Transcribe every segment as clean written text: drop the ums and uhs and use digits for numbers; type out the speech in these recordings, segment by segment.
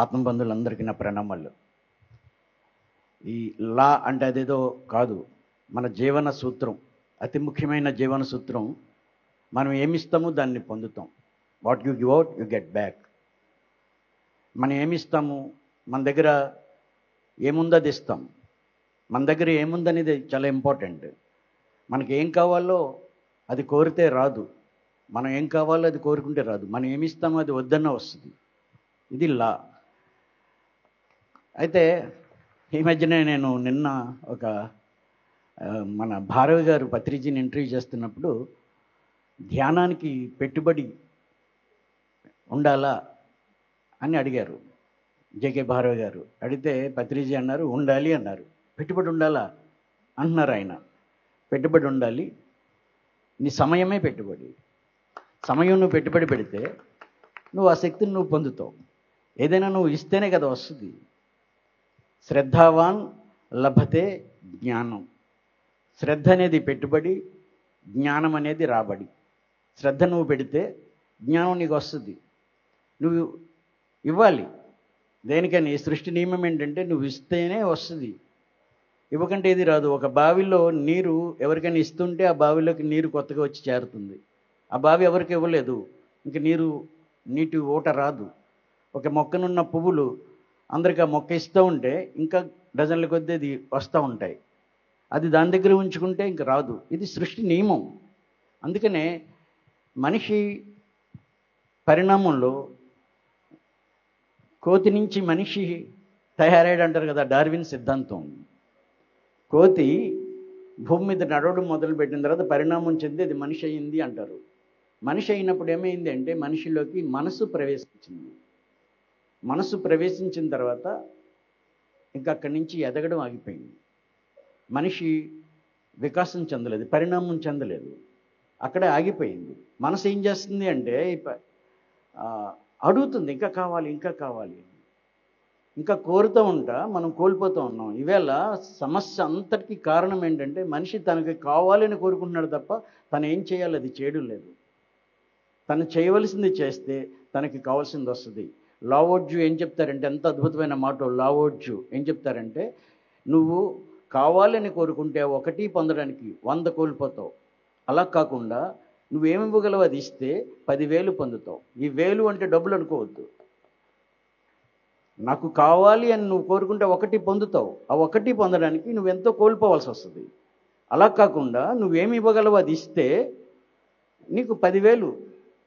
ఆత్మబంధువులందరికీ నా ప్రణామాలు. ఈ లా అంటే అదేదో కాదు, మన జీవన సూత్రం, అతి ముఖ్యమైన జీవన సూత్రం. మనం ఏమిస్తామో దాన్ని పొందుతాం. What you give out you get back. మనం ఏమిస్తాము, మన దగ్గర ఏముందో అది ఇస్తాం. మన దగ్గర ఏముందనేది చాలా ఇంపార్టెంట్. మనకి ఏం కావాలో అది కోరితే రాదు, మనం ఏం కావాలో అది కోరుకుంటే రాదు. మనం ఏమిస్తామో అది వద్దన్న వస్తుంది. ఇది లా. అయితే ఈ మధ్యనే నేను నిన్న ఒక మన భారవి గారు పత్రిజీని ఇంటర్వ్యూ చేస్తున్నప్పుడు ధ్యానానికి పెట్టుబడి ఉండాలా అని అడిగారు. జేకే భారవి గారు అడిగితే పత్రిజీ అన్నారు ఉండాలి అన్నారు. పెట్టుబడి ఉండాలా అంటున్నారు ఆయన. పెట్టుబడి ఉండాలి, నీ సమయమే పెట్టుబడి. సమయం నువ్వు పెట్టుబడి పెడితే నువ్వు ఆ శక్తిని నువ్వు పొందుతావు. ఏదైనా నువ్వు ఇస్తేనే కదా వస్తుంది. శ్రద్ధావాన్ లభతే జ్ఞానం. శ్రద్ధ అనేది పెట్టుబడి, జ్ఞానం అనేది రాబడి. శ్రద్ధ నువ్వు పెడితే జ్ఞానం నీకు వస్తుంది. నువ్వు ఇవ్వాలి దేనికని. సృష్టి నియమం ఏంటంటే నువ్వు ఇస్తేనే వస్తుంది, ఇవ్వకంటే ఏది రాదు. ఒక బావిలో నీరు ఎవరికైనా ఇస్తుంటే ఆ బావిలోకి నీరు కొత్తగా వచ్చి చేరుతుంది. ఆ బావి ఎవరికి ఇవ్వలేదు, ఇంక నీటి ఊట రాదు. ఒక మొక్కనున్న పువ్వులు అందరికి ఆ మొక్క ఇస్తూ ఉంటే ఇంకా డజన్ల కొద్దీ అది వస్తూ ఉంటాయి. అది దాని దగ్గర ఉంచుకుంటే ఇంక రాదు. ఇది సృష్టి నియమం. అందుకనే మనిషి పరిణామంలో కోతి నుంచి మనిషి తయారయ్యాడు అంటారు కదా, డార్విన్ సిద్ధాంతం. కోతి భూమి మీద నడవడం మొదలుపెట్టిన తర్వాత పరిణామం చెంది అది మనిషి అయింది అంటారు. మనిషి అయినప్పుడు ఏమైంది అంటే మనిషిలోకి మనసు ప్రవేశించింది. మనసు ప్రవేశించిన తర్వాత ఇంకా అక్కడి నుంచి ఎదగడం ఆగిపోయింది. మనిషి వికాసం చెందలేదు, పరిణామం చెందలేదు, అక్కడే ఆగిపోయింది. మనసు ఏం చేస్తుంది అంటే అడుగుతుంది ఇంకా కావాలి, ఇంకా కావాలి, ఇంకా కోరుతూ ఉంటా మనం కోల్పోతూ ఉన్నాం. ఈవేళ సమస్య అంతటికీ కారణం ఏంటంటే మనిషి తనకి కావాలని కోరుకుంటున్నాడు తప్ప తను ఏం చేయాలి అది చేయడం లేదు. తను చేయవలసింది చేస్తే తనకి కావాల్సింది వస్తుంది. లావోడ్జు ఏం చెప్తారంటే, ఎంత అద్భుతమైన మాట. లావోడ్జు ఏం చెప్తారంటే, నువ్వు కావాలని కోరుకుంటే 1 పొందడానికి 100 కోల్పోతావు. అలా కాకుండా నువ్వేమి ఇవ్వగలవు అది ఇస్తే 10,000 పొందుతావు. ఈ 1000 అంటే డబ్బులు అనుకోవద్దు. నాకు కావాలి అని నువ్వు కోరుకుంటే 1 పొందుతావు. ఆ 1 పొందడానికి నువ్వెంతో కోల్పోవాల్సి వస్తుంది. అలా కాకుండా నువ్వేమి ఇవ్వగలవు అది ఇస్తే నీకు 10,000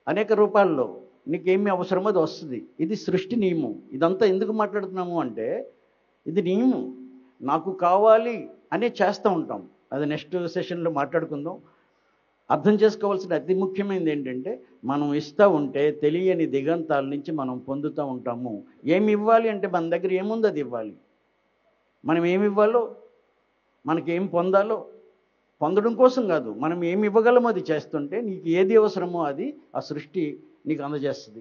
అనేక రూపాల్లో నీకేమి అవసరమో అది వస్తుంది. ఇది సృష్టి నియమం. ఇదంతా ఎందుకు మాట్లాడుతున్నాము అంటే ఇది నియమం. నాకు కావాలి అనే చేస్తూ ఉంటాం. అది నెక్స్ట్ సెషన్లో మాట్లాడుకుందాం. అర్థం చేసుకోవాల్సిన అతి ముఖ్యమైనది ఏంటంటే మనం ఇస్తూ ఉంటే తెలియని దిగంతాల నుంచి మనం పొందుతూ ఉంటాము. ఏమి ఇవ్వాలి అంటే మన దగ్గర ఏముందో అది ఇవ్వాలి. మనం ఏమి ఇవ్వాలో, మనకేం పొందాలో పొందడం కోసం కాదు, మనం ఏమి ఇవ్వగలమో అది చేస్తుంటే నీకు ఏది అవసరమో అది ఆ సృష్టి నీకు అందజేస్తుంది.